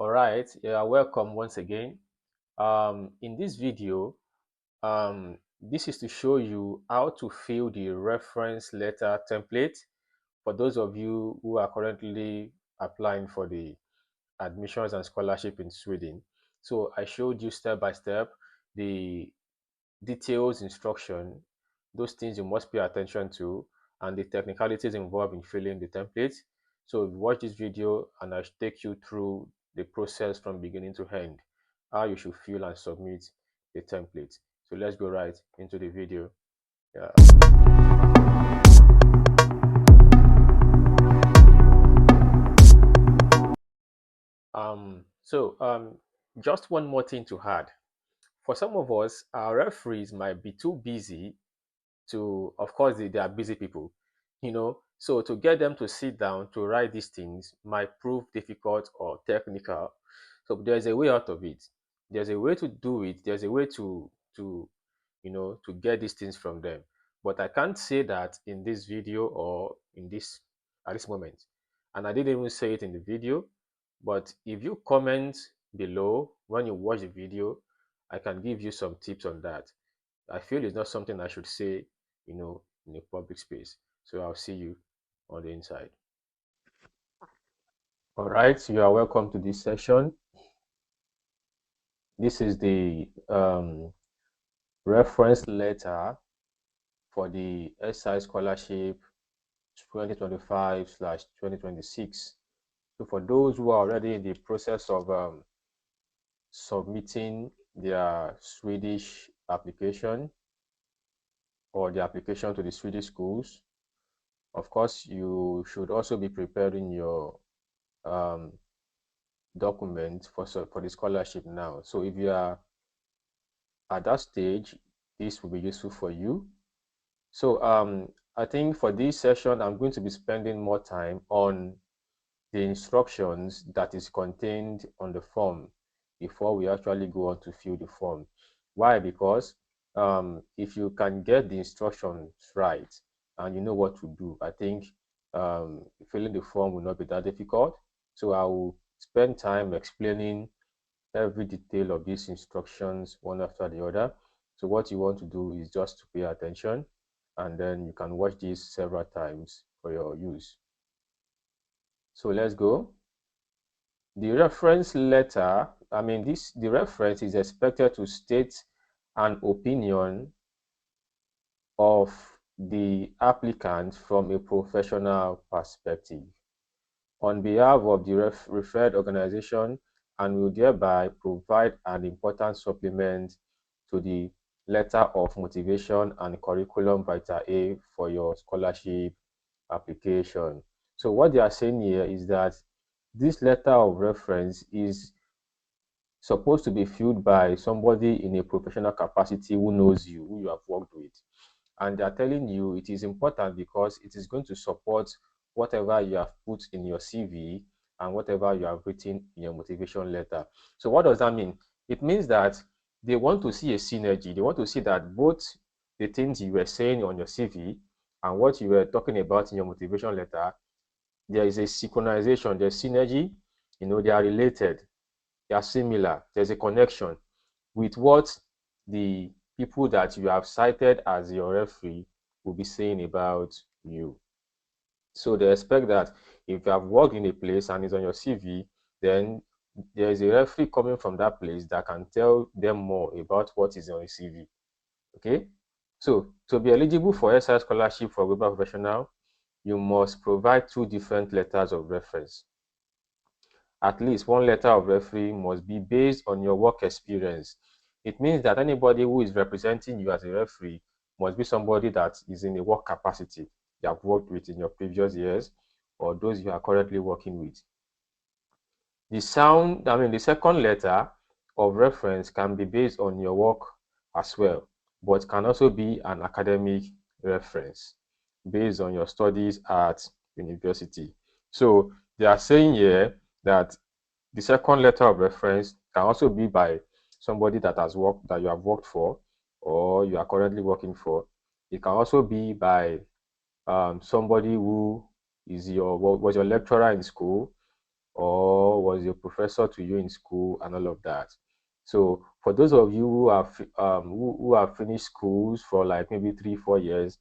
All right, welcome once again. In this video, this is to show you how to fill the reference letter template for those of you who are currently applying for the admissions and scholarship in Sweden. So I showed you step by step the details, instruction, those things you must pay attention to, and the technicalities involved in filling the template. So watch this video and I'll take you through the process from beginning to end, how you should fill and submit the template. So let's go right into the video. Yeah. Just one more thing to add. For some of us, our referees might be too busy to, of course, they are busy people, so to get them to sit down to write these things might prove difficult or technical. So there's a way out of it. There's a way to do it. There's a way to get these things from them. But I can't say that in this video or in this at this moment. And I didn't even say it in the video. But if you comment below when you watch the video, I can give you some tips on that. I feel it's not something I should say, in a public space. So I'll see you on the inside. All right, you are welcome to this session. This is the reference letter for the SI Scholarship 2025/2026. So for those who are already in the process of submitting their Swedish application or the application to the Swedish schools, of course, you should also be preparing your document for the scholarship now. So if you are at that stage, this will be useful for you. So I think for this session, I'm going to be spending more time on the instructions that is contained on the form before we actually go on to fill the form. Why? Because if you can get the instructions right and you know what to do, I think filling the form will not be that difficult. So I will spend time explaining every detail of these instructions one after the other. So what you want to do is just to pay attention, and then you can watch this several times for your use. So let's go. The reference letter, the reference is expected to state an opinion of the applicant from a professional perspective on behalf of the referred organization, and will thereby provide an important supplement to the letter of motivation and curriculum vitae for your scholarship application. So what they are saying here is that this letter of reference is supposed to be filled by somebody in a professional capacity who knows you, who you have worked with. And they're telling you it is important because it is going to support whatever you have put in your CV and whatever you have written in your motivation letter. So what does that mean? It means that they want to see a synergy. They want to see that both the things you were saying on your CV and what you were talking about in your motivation letter, there is a synchronization, there's synergy, they are related, they are similar, there's a connection with what the people that you have cited as your referee will be saying about you. So they expect that if you have worked in a place and it's on your CV, then there is a referee coming from that place that can tell them more about what is on the CV. Okay? So to be eligible for SI scholarship for global professional, you must provide 2 different letters of reference. At least one letter of referee must be based on your work experience. It means that anybody who is representing you as a referee must be somebody that is in a work capacity you have worked with in your previous years or those you are currently working with. The second letter of reference can be based on your work as well, but can also be an academic reference based on your studies at university. So they are saying here that the second letter of reference can also be by somebody that you have worked for or you are currently working for. It can also be by somebody who was your lecturer in school, or was your professor to you in school and all of that. So for those of you who have finished schools for like maybe 3-4 years,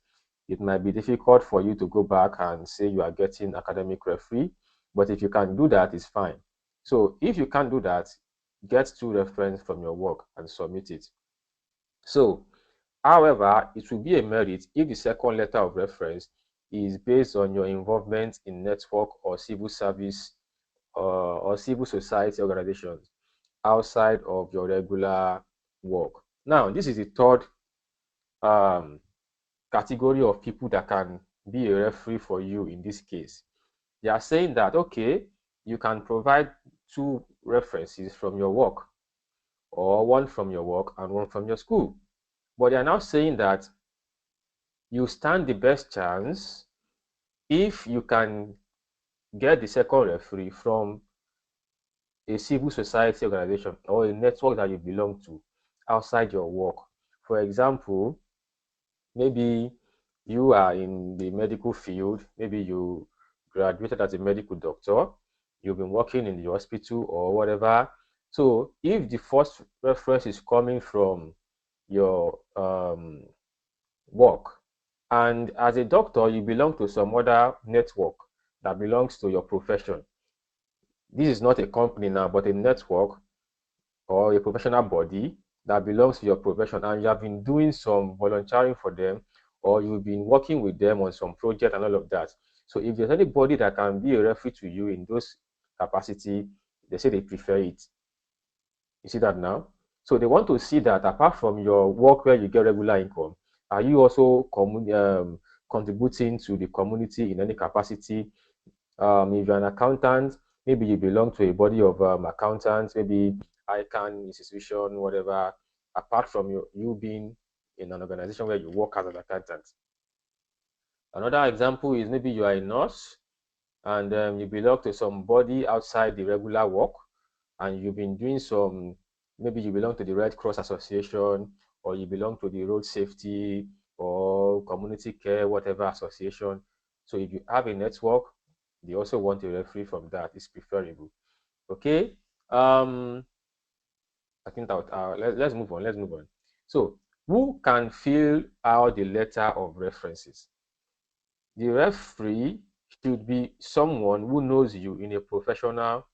it might be difficult for you to go back and say you are getting academic referee. But if you can do that, it's fine. So if you can't do that, get 2 references from your work and submit it. So, however, it will be a merit if the second letter of reference is based on your involvement in network or civil service or civil society organizations outside of your regular work. Now, this is the third um, category of people that can be a referee for you in this case. They are saying that, okay, you can provide 2 references from your work, or one from your work and one from your school. But they are now saying that you stand the best chance if you can get the second referee from a civil society organization or a network that you belong to outside your work. For example, maybe you are in the medical field, maybe you graduated as a medical doctor, you've been working in the hospital or whatever. So if the first reference is coming from your work, and as a doctor you belong to some other network that belongs to your profession, this is not a company now but a network or a professional body that belongs to your profession, and you have been doing some volunteering for them, or you've been working with them on some project and all of that. So if there's anybody that can be a referee to you in those capacity, they say they prefer it. You see that now? So they want to see that apart from your work where you get regular income, are you also contributing to the community in any capacity? If you're an accountant, maybe you belong to a body of accountants, maybe ICANN institution, whatever, apart from you being in an organization where you work as an accountant. Another example is maybe you are a nurse and you belong to some body outside the regular work, and you've been doing some, maybe you belong to the Red Cross Association, or you belong to the road safety or community care, whatever association. So if you have a network, they also want a referee from that. It's preferable. Okay. I think that let's move on. Let's move on. So who can fill out the letter of references? The referee should be someone who knows you in a professional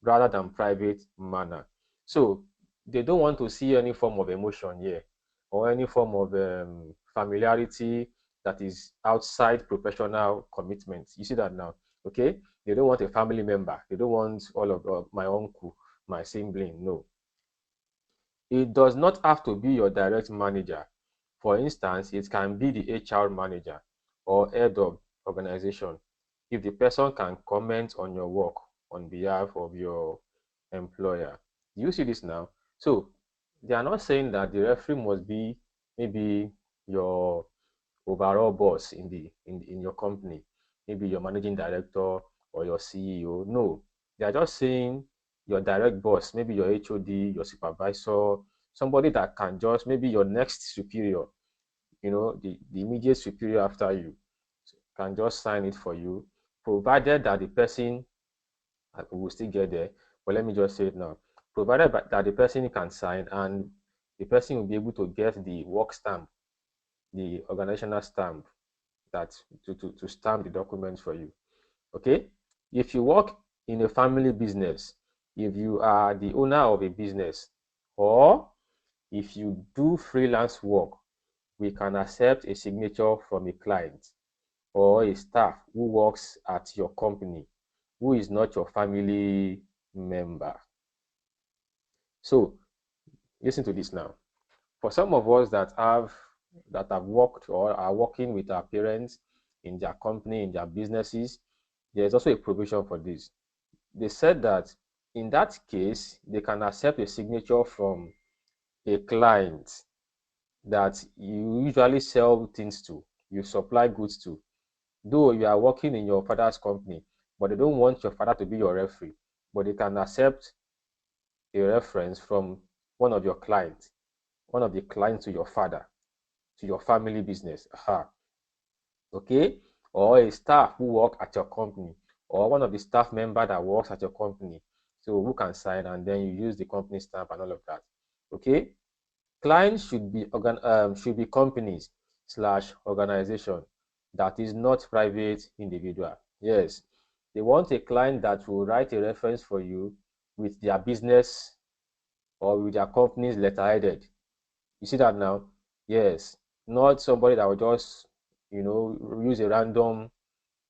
rather than private manner. So they don't want to see any form of emotion here or any form of familiarity that is outside professional commitment. You see that now, okay? They don't want a family member. They don't want all of my uncle, my sibling. No, it does not have to be your direct manager. For instance, it can be the HR manager or head of organization if the person can comment on your work on behalf of your employer. Do you see this now? So they are not saying that the referee must be maybe your overall boss in your company, maybe your managing director or your CEO. No, they are just saying your direct boss, maybe your HOD, your supervisor, somebody that can just, maybe your next superior, the immediate superior after you, can just sign it for you, provided that the person, we will still get there, but let me just say it now, provided that the person can sign and the person will be able to get the work stamp, the organizational stamp, that to stamp the documents for you. Okay. If you work in a family business, if you are the owner of a business, or if you do freelance work, we can accept a signature from a client or a staff who works at your company who is not your family member. So listen to this now. For some of us that have worked or are working with our parents in their company, in their businesses, there's also a provision for this. They said that in that case, they can accept a signature from a client that you usually sell things to, you supply goods to. Though you are working in your father's company, but they don't want your father to be your referee, but they can accept a reference from one of your clients, one of the clients to your father, to your family business. Aha. Okay? Or a staff who work at your company, or one of the staff member that works at your company. So who can sign, and then you use the company stamp and all of that. Okay. Clients should be companies / organization that is not private individual. Yes, they want a client that will write a reference for you with their business or with their company's letterheaded. You see that now? Yes, not somebody that will just use a random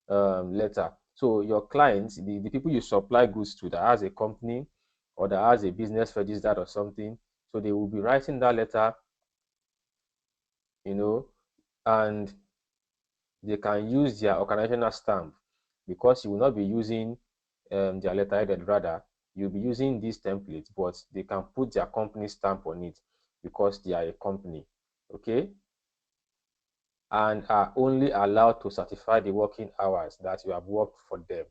letter. So your clients, the people you supply goods to that has a company or that has a business registered or something, so they will be writing that letter, and they can use their organizational stamp, because you will not be using their letterhead, rather you'll be using this template, but they can put their company stamp on it because they are a company. Okay. And are only allowed to certify the working hours that you have worked for them.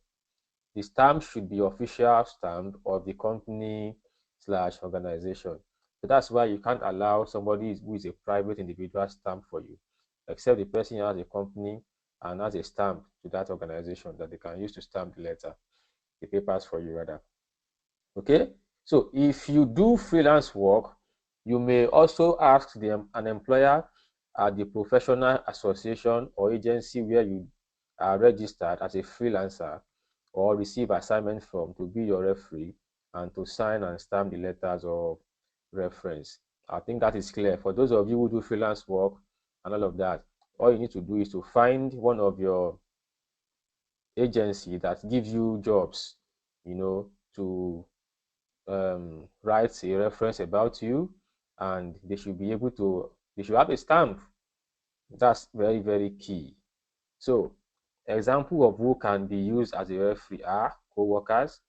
The stamp should be official stamp of the company / organization. So that's why you can't allow somebody who is a private individual stamp for you, except the person has a company and has a stamp to that organization that they can use to stamp the letter, the papers for you rather. Okay. So if you do freelance work, you may also ask an employer at the professional association or agency where you are registered as a freelancer or receive assignment from to be your referee and to sign and stamp the letters of reference. I think that is clear. For those of you who do freelance work and all of that, all you need to do is to find one of your agency that gives you jobs, to write a reference about you, and they should have a stamp. That's very, very key. So example of who can be used as a referee are co-workers,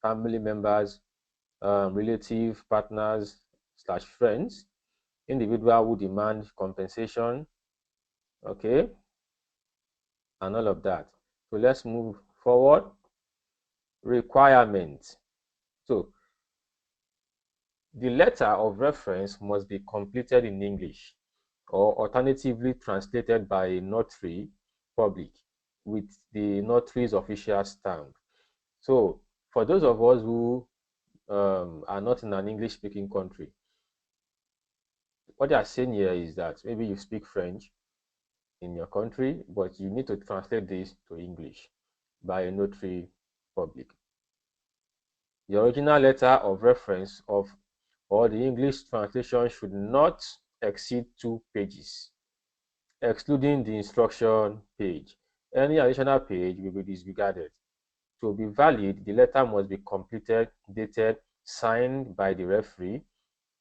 family members, relative, partners / friends, individual who demand compensation, okay, and all of that. So let's move forward. Requirements. So the letter of reference must be completed in English or alternatively translated by a notary public with the notary's official stamp. So for those of us who are not in an English-speaking country, what they are saying here is that maybe you speak French in your country, but you need to translate this to English by a notary public. The original letter of reference or the English translation should not exceed 2 pages, excluding the instruction page. Any additional page will be disregarded. To be valid, the letter must be completed, dated, signed by the referee,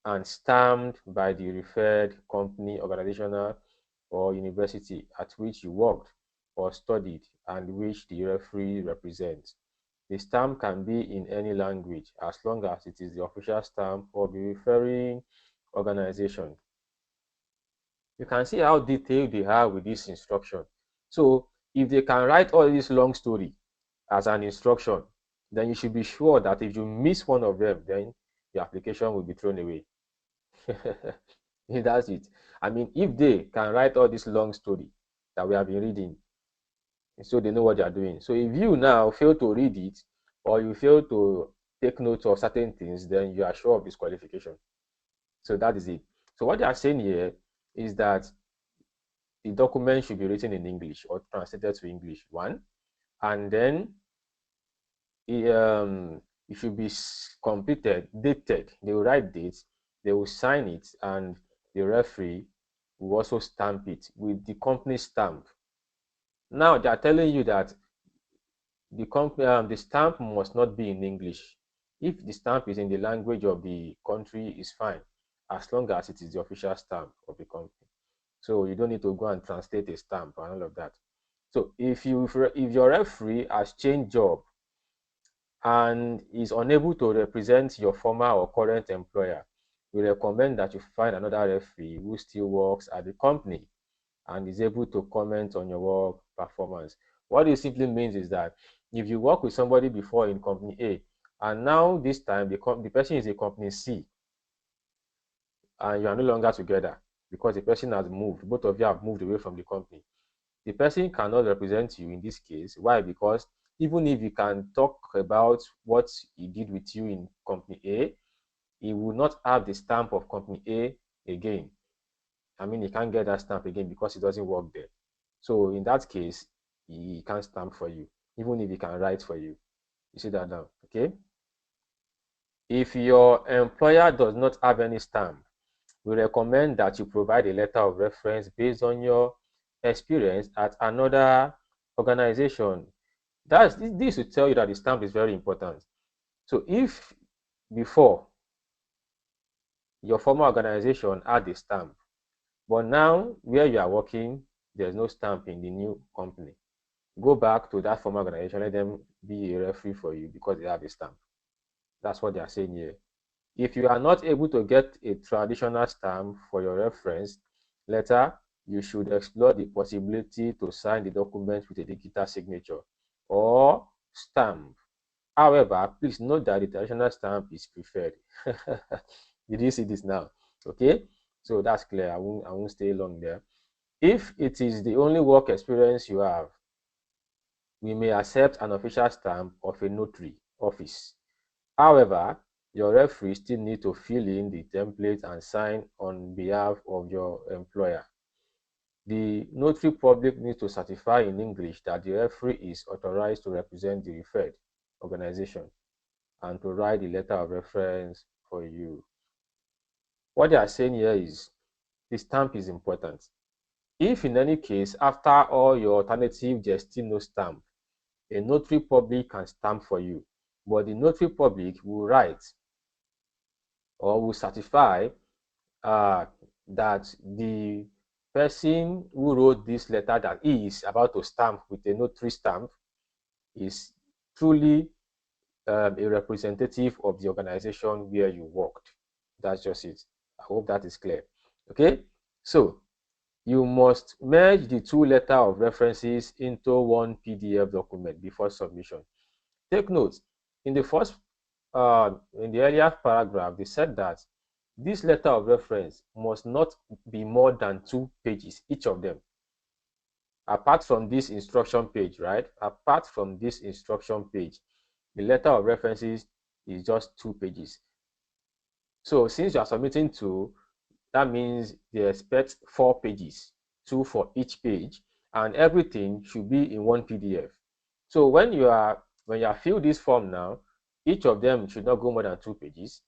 and stamped by the referred company, organizational, or university at which you worked or studied and which the referee represents. The stamp can be in any language as long as it is the official stamp of the referring organization. You can see how detailed they are with this instruction. So if they can write all this long story as an instruction, then you should be sure that if you miss one of them, then your application will be thrown away. That's it. I mean, if they can write all this long story that we have been reading, so they know what they are doing. So if you now fail to read it, or you fail to take note of certain things, then you are sure of disqualification. So that is it. So what they are saying here is that the document should be written in English or translated to English, one, and then it should be completed, dated. They will write dates, they will sign it, and the referee will also stamp it with the company stamp. Now they are telling you that the stamp must not be in English. If the stamp is in the language of the country, is fine, as long as it is the official stamp of the company. So you don't need to go and translate a stamp and all of that. So if your referee has changed job and is unable to represent your former or current employer, we recommend that you find another referee who still works at the company and is able to comment on your work performance. What it simply means is that if you work with somebody before in company A, and now this time the person is in company C, and you are no longer together because the person has moved, both of you have moved away from the company, the person cannot represent you in this case. Why? Because even if you can talk about what he did with you in company A, he will not have the stamp of company A again. I mean, he can't get that stamp again because he doesn't work there. So in that case, he can't stamp for you, even if he can write for you. You see that now, okay? If your employer does not have any stamp, we recommend that you provide a letter of reference based on your experience at another organization. This will tell you that the stamp is very important. So if before your former organization had a stamp, but now where you are working, there's no stamp in the new company, go back to that former organization, let them be a referee for you because they have a stamp. That's what they are saying here. If you are not able to get a traditional stamp for your reference letter, you should explore the possibility to sign the document with a digital signature or stamp. However, please note that the traditional stamp is preferred. Did you see this now? Okay, so that's clear. I won't stay long there. If it is the only work experience you have, we may accept an official stamp of a notary office. However, your referee still need to fill in the template and sign on behalf of your employer. The notary public needs to certify in English that the referee is authorized to represent the referred organization and to write the letter of reference for you. What they are saying here is the stamp is important. If in any case, after all your alternative, there's still no stamp, a notary public can stamp for you, but the notary public will write or will certify that the person who wrote this letter that he is about to stamp with a notary stamp is truly a representative of the organization where you worked. That's just it. I hope that is clear. Okay, so you must merge the two letters of references into one PDF document before submission. Take note, in the earlier paragraph, they said that this letter of reference must not be more than 2 pages, each of them. Apart from this instruction page, right? Apart from this instruction page, the letter of references is just 2 pages. So since you are submitting 2, that means they expect 4 pages, 2 for each page, and everything should be in one PDF. So when you are fill this form now, each of them should not go more than 2 pages.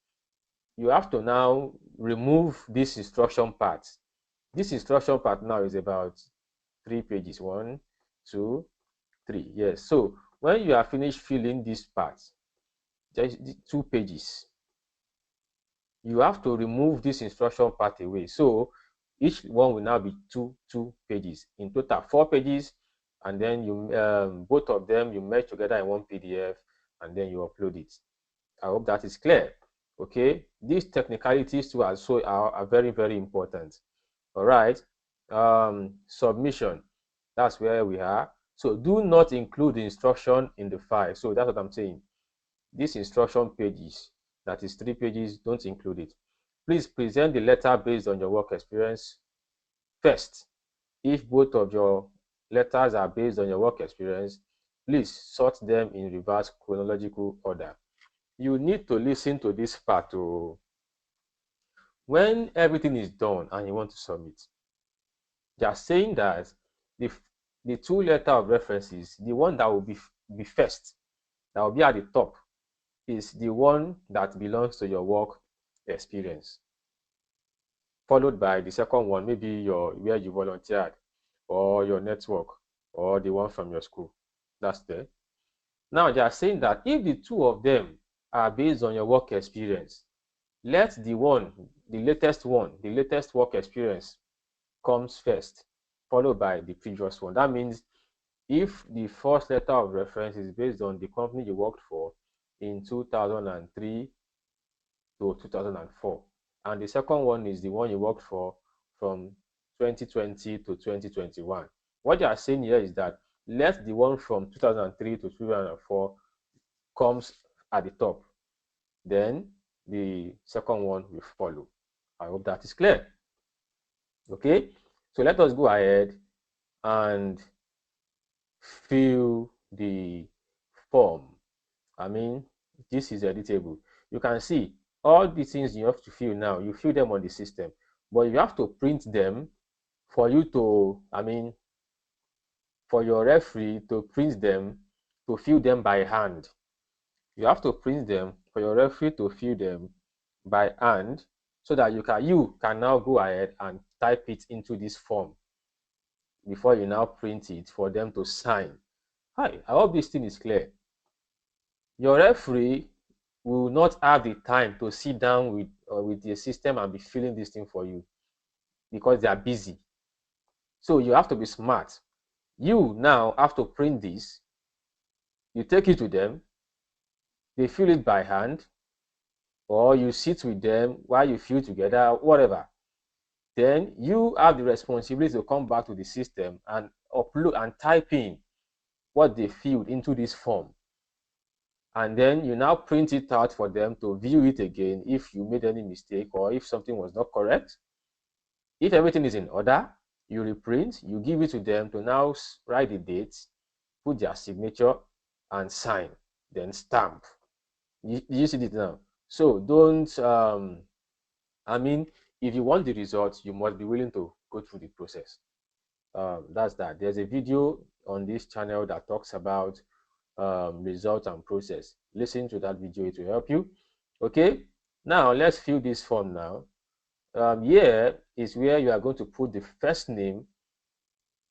You have to now remove this instruction part. This instruction part now is about 3 pages. 1, 2, 3. Yes. So when you are finished filling this part, just 2 pages, you have to remove this instruction part away. So each one will now be two pages. In total, 4 pages, and then you both of them you merge together in one PDF, and then you upload it. I hope that is clear. Okay, these technicalities too are very, very important. All right, submission, that's where we are. So do not include the instruction in the file. So that's what I'm saying. These instruction pages, that is 3 pages, don't include it. Please present the letter based on your work experience first. If both of your letters are based on your work experience, please sort them in reverse chronological order. You need to listen to this part. When everything is done and you want to submit, they are saying that the 2 letter of references, the one that will be first, that will be at the top, is the one that belongs to your work experience, followed by the second one, maybe where you volunteered, or your network, or the one from your school. That's there. Now they are saying that if the 2 of them are based on your work experience, let the latest work experience comes first, followed by the previous one. That means if the first letter of reference is based on the company you worked for in 2003 to 2004, and the second one is the one you worked for from 2020 to 2021, what they are saying here is that let the one from 2003 to 2004 comes at the top, then the second one will follow. I hope that is clear. Okay, so let us go ahead and fill the form. I mean, this is editable. You can see all the things you have to fill now, you fill them on the system, but you have to print them for you to, I mean, for your referee to print them, to fill them by hand. You have to print them for your referee to fill them by hand, so that you can now go ahead and type it into this form before you now print it for them to sign. Hi, I hope this thing is clear. Your referee will not have the time to sit down with the system and be filling this thing for you because they are busy. So you have to be smart. You now have to print this. You take it to them. They fill it by hand, or you sit with them while you fill together, whatever. Then you have the responsibility to come back to the system and upload and type in what they filled into this form. And then you now print it out for them to view it again if you made any mistake or if something was not correct. If everything is in order, you reprint, you give it to them to now write the dates, put their signature, and sign, then stamp. You see it now. So don't, I mean, if you want the results, you must be willing to go through the process. That's that. There's a video on this channel that talks about result and process. Listen to that video, it will help you. Okay, now let's fill this form now. Here is where you are going to put the first name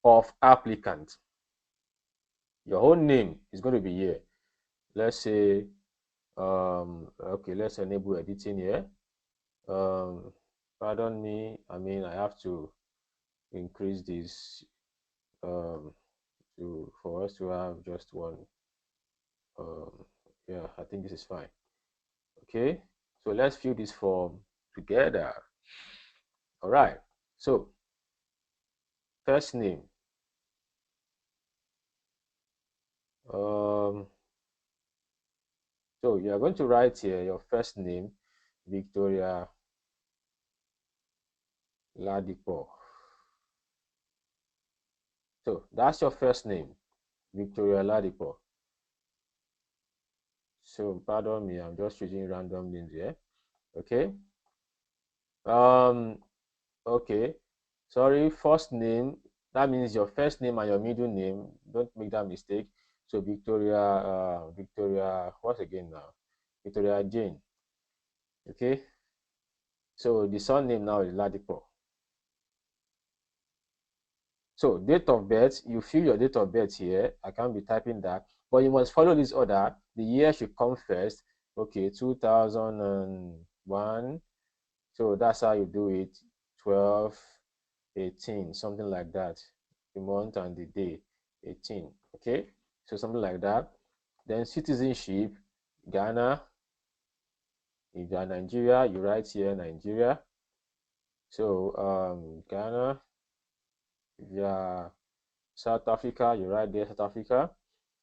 of applicant. Your whole name is going to be here. Let's say, okay, let's enable editing here. Pardon me, I mean, I have to increase this for us to have just one. Yeah, I think this is fine. Okay, so let's fill this form together. All right, so first name, so you are going to write here your first name, Victoria Ladipo. So that's your first name, Victoria Ladipo. So pardon me, I'm just choosing random names here. Okay. Okay. Sorry, first name. That means your first name and your middle name. Don't make that mistake. So Victoria, what's again now? Victoria Jane. Okay. So the surname now is Ladipo. So date of birth, you fill your date of birth here. I can't be typing that, but you must follow this order. The year should come first. Okay, 2001. So that's how you do it. 12, 18, something like that. The month and the day, 18. Okay, so something like that. Then citizenship, Ghana. If you are Nigeria, you write here Nigeria. So Ghana. If you are South Africa, you write there South Africa.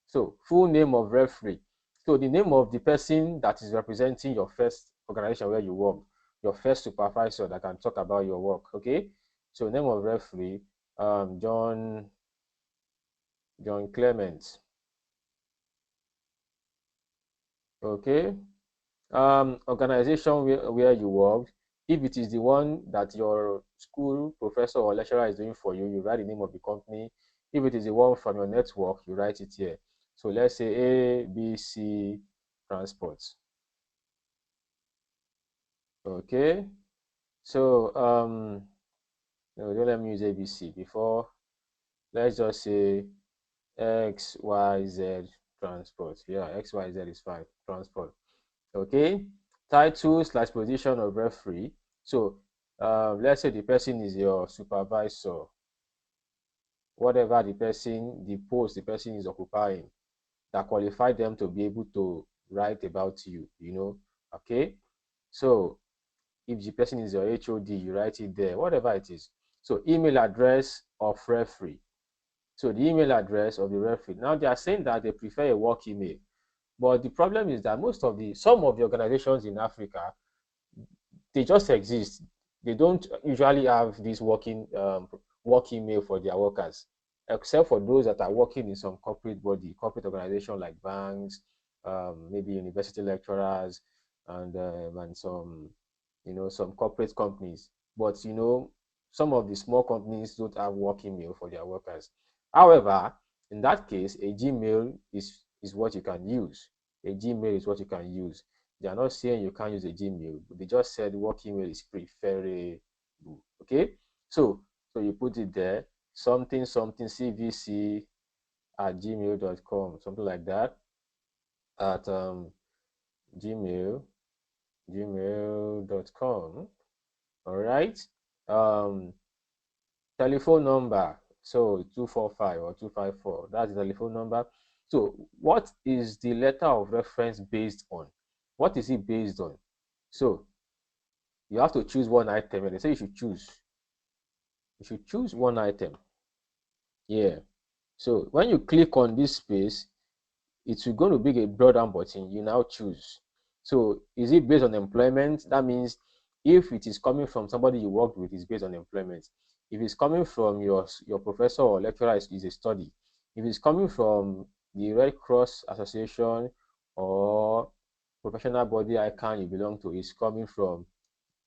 So full name of referee. So the name of the person that is representing your first organization where you work, your first supervisor that can talk about your work. Okay. So name of referee, John Clement. Okay. Organization where you work. If it is the one that your school professor or lecturer is doing for you, you write the name of the company. If it is the one from your network, you write it here. So let's say ABC Transport. Okay. So no, don't let me use ABC before. Let's just say XYZ Transport. Yeah, XYZ is fine. Transport. Okay. Title/position of referee. So let's say the person is your supervisor. Whatever the post the person is occupying, that qualify them to be able to write about you, Okay. So if the person is your HOD, you write it there, whatever it is. So email address of referee. So the email address of the referee. Now they are saying that they prefer a work email. But the problem is that some of the organizations in Africa, they just exist. They don't usually have this work email for their workers. except for those that are working in some corporate body, corporate organization like banks, maybe university lecturers, and some, some corporate companies. But some of the small companies don't have work email for their workers. However, in that case, a Gmail is what you can use. A Gmail is what you can use. They are not saying you can't use a Gmail, but they just said work email is preferable. Okay, so you put it there, something something cvc at gmail.com, something like that, at gmail gmail.com. All right. um Telephone number, so 245 or 254, that's the telephone number. So what is the letter of reference based on? What is it based on? So you have to choose one item, and they say you should choose one item. Yeah. So when you click on this space, it's going to be a broad down button. You now choose. So is it based on employment? That means if it is coming from somebody you worked with, it's based on employment. If it's coming from your professor or lecturer, is a study. If it's coming from the Red Cross Association or professional body ICANN you belong to, is coming from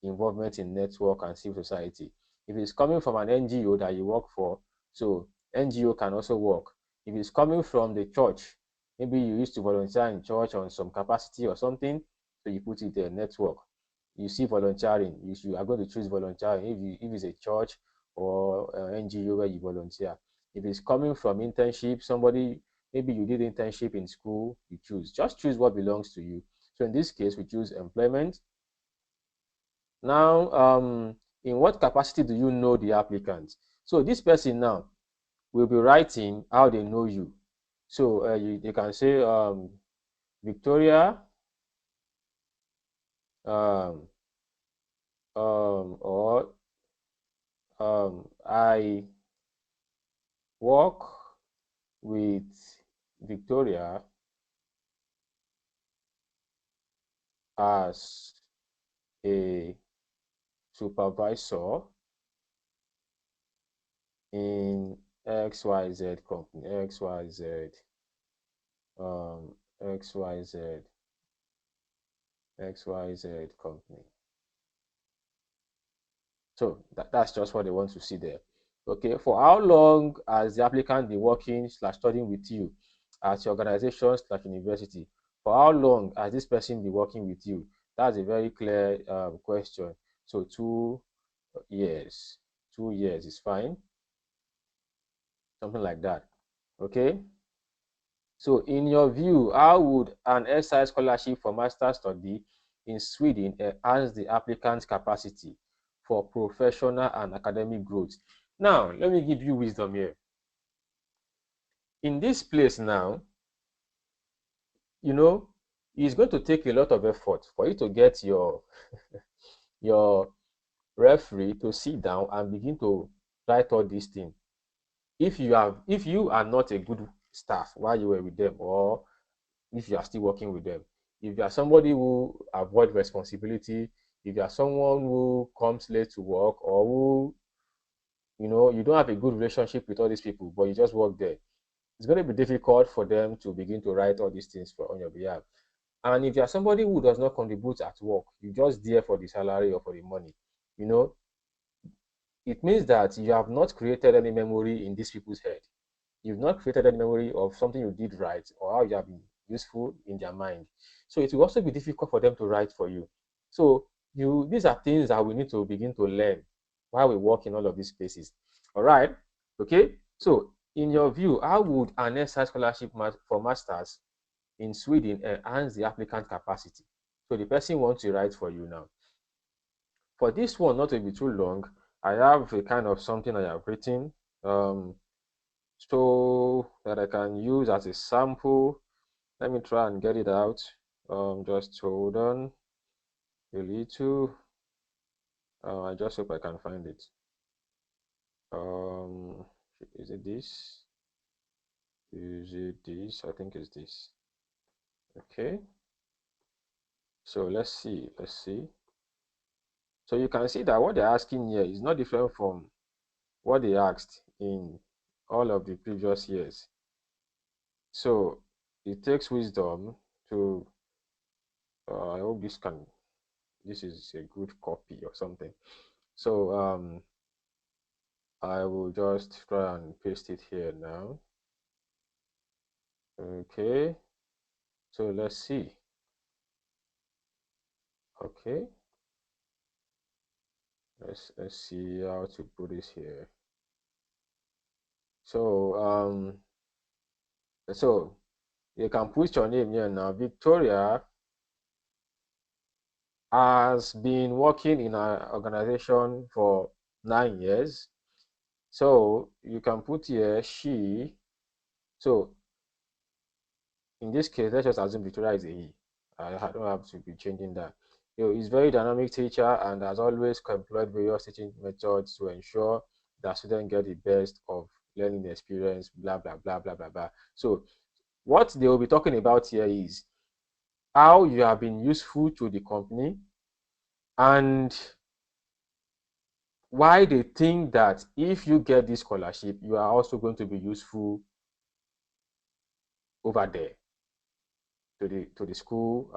involvement in network and civil society. If it's coming from an NGO that you work for, so NGO can also work. If it's coming from the church, maybe you used to volunteer in church on some capacity or something, so you put it there, network. You see volunteering, you are going to choose volunteering if it's a church or NGO where you volunteer. If it's coming from internship, somebody, maybe you did internship in school, you choose. Just choose what belongs to you. So in this case, we choose employment. Now, in what capacity do you know the applicant? So this person now will be writing how they know you. So they can say, Victoria, um, or I work with Victoria as a supervisor in XYZ company, um, XYZ, XYZ company. So that's just what they want to see there. Okay, for how long has the applicant been working / studying with you at your organization / university? For how long has this person been working with you? That's a very clear question. So 2 years. 2 years is fine. Something like that. Okay. So in your view, how would an SI scholarship for master study in Sweden enhance the applicant's capacity for professional and academic growth? Now, let me give you wisdom here. In this place now, it's going to take a lot of effort for you to get your referee to sit down and begin to write all these things. If you are not a good staff while you were with them, or if you are still working with them, if you are somebody who avoid responsibility, if you are someone who comes late to work, or who you don't have a good relationship with all these people, but you just work there, it's going to be difficult for them to begin to write all these things on your behalf. And if you are somebody who does not contribute at work, you just there for the salary or for the money, you know it means that you have not created any memory in these people's head. You've not created any memory of something you did right or how you have been useful in their mind. So it will also be difficult for them to write for you. So these are things that we need to begin to learn while we work in all of these spaces. All right. Okay. So in your view, how would an SI scholarship for masters in Sweden enhance the applicant capacity? So the person wants to write for you now. For this one not to be too long, I have a kind of something I have written, so that I can use as a sample. Let me try and get it out. Just hold on a little. I just hope I can find it. Is it this? Is it this? I think it's this. Okay. So let's see. So you can see that what they're asking here is not different from what they asked in all of the previous years. So it takes wisdom to, I hope this is a good copy or something. So I will just try and paste it here now. Okay, so let's see. Okay, let's see how to put this here. So so you can put your name here now. Victoria has been working in our organization for 9 years. So you can put here she. So in this case, let's just assume Victoria is a he. I don't have to be changing that. He's very dynamic teacher and has always employed various teaching methods to ensure that students get the best of learning experience, blah, blah, blah, blah, blah, blah. So what they will be talking about here is how you have been useful to the company and why they think that if you get this scholarship, you are also going to be useful over there to the school.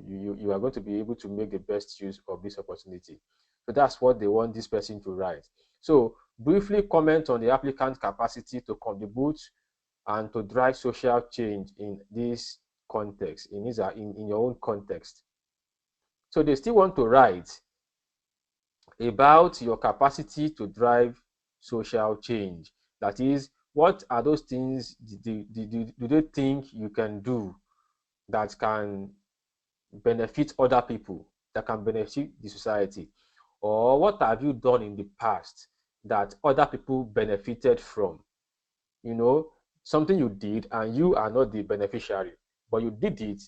You are going to be able to make the best use of this opportunity. So that's what they want this person to write. So briefly comment on the applicant's capacity to contribute and to drive social change in this context, in your own context. So they still want to write about your capacity to drive social change. That is, what are those things do they think you can do that can benefit other people, that can benefit the society? Or what have you done in the past that other people benefited from? You know, something you did and you are not the beneficiary, but you did it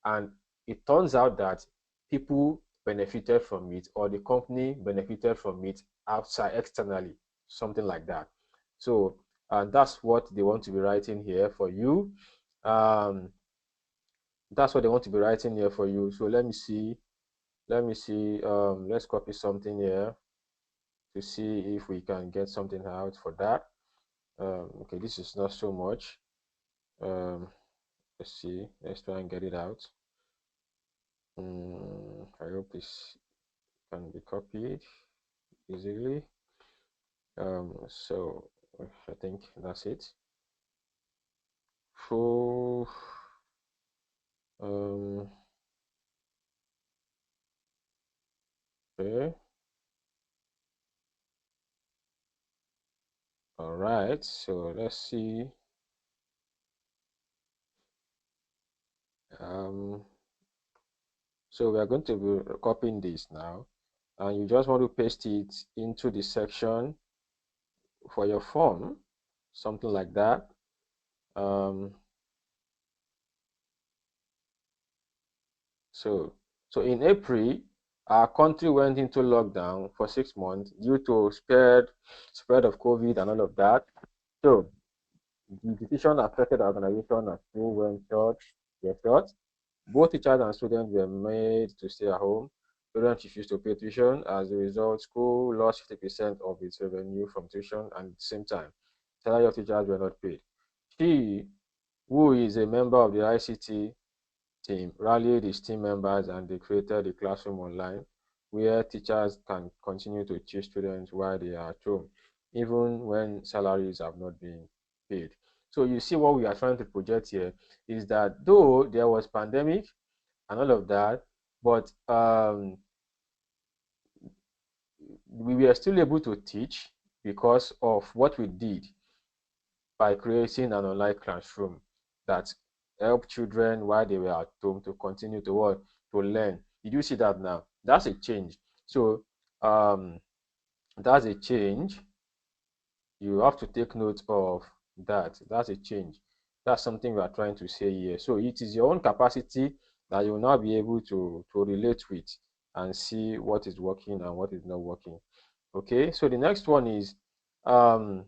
and it turns out that people benefited from it or the company benefited from it outside externally, something like that. So and that's what they want to be writing here for you. um that's what they want to be writing here for you. So let me see, let's copy something here to see if we can get something out for that. Okay, this is not so much. um let's see, let's try and get it out. I hope this can be copied easily. So I think that's it. So um okay, all right, so let's see. um so we are going to be copying this now, and you just want to paste it into the section for your form, something like that. um so in April, our country went into lockdown for 6 months due to spread of COVID and all of that. So the decision affected our organization as school were short. Both teachers and students were made to stay at home. Students refused to pay tuition. As a result, school lost 50% of its revenue from tuition, and at the same time, salary of teachers were not paid. She, who is a member of the ICT team, rallied his team members and they created a classroom online where teachers can continue to teach students while they are at home, even when salaries have not been paid. So you see, what we are trying to project here is that though there was pandemic and all of that, but we were still able to teach because of what we did by creating an online classroom that helped children while they were at home to continue to what, to learn. Did you see that now? That's a change. So um, that's a change. You have to take note of that. That's a change. That's something we are trying to say here. So it is your own capacity that you will now be able to relate with and see what is working and what is not working. Okay, so the next one is um,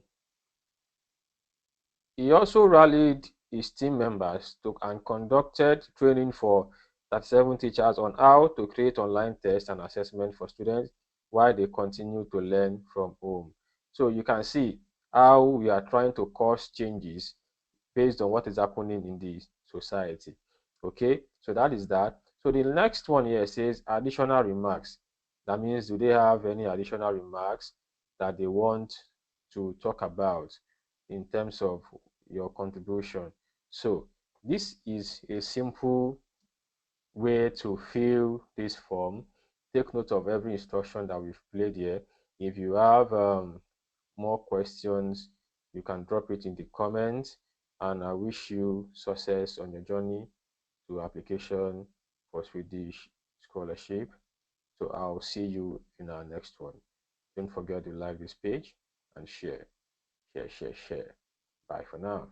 he also rallied his team members and conducted training for 37 teachers on how to create online tests and assessment for students while they continue to learn from home. So you can see how we are trying to cause changes based on what is happening in the society. Okay, so that is that. So the next one here says additional remarks. That means, do they have any additional remarks that they want to talk about in terms of your contribution? So this is a simple way to fill this form. Take note of every instruction that we've played here. If you have more questions, you can drop it in the comments. And I wish you success on your journey to application for Swedish scholarship. So I'll see you in our next one. Don't forget to like this page and share. Share. Bye for now.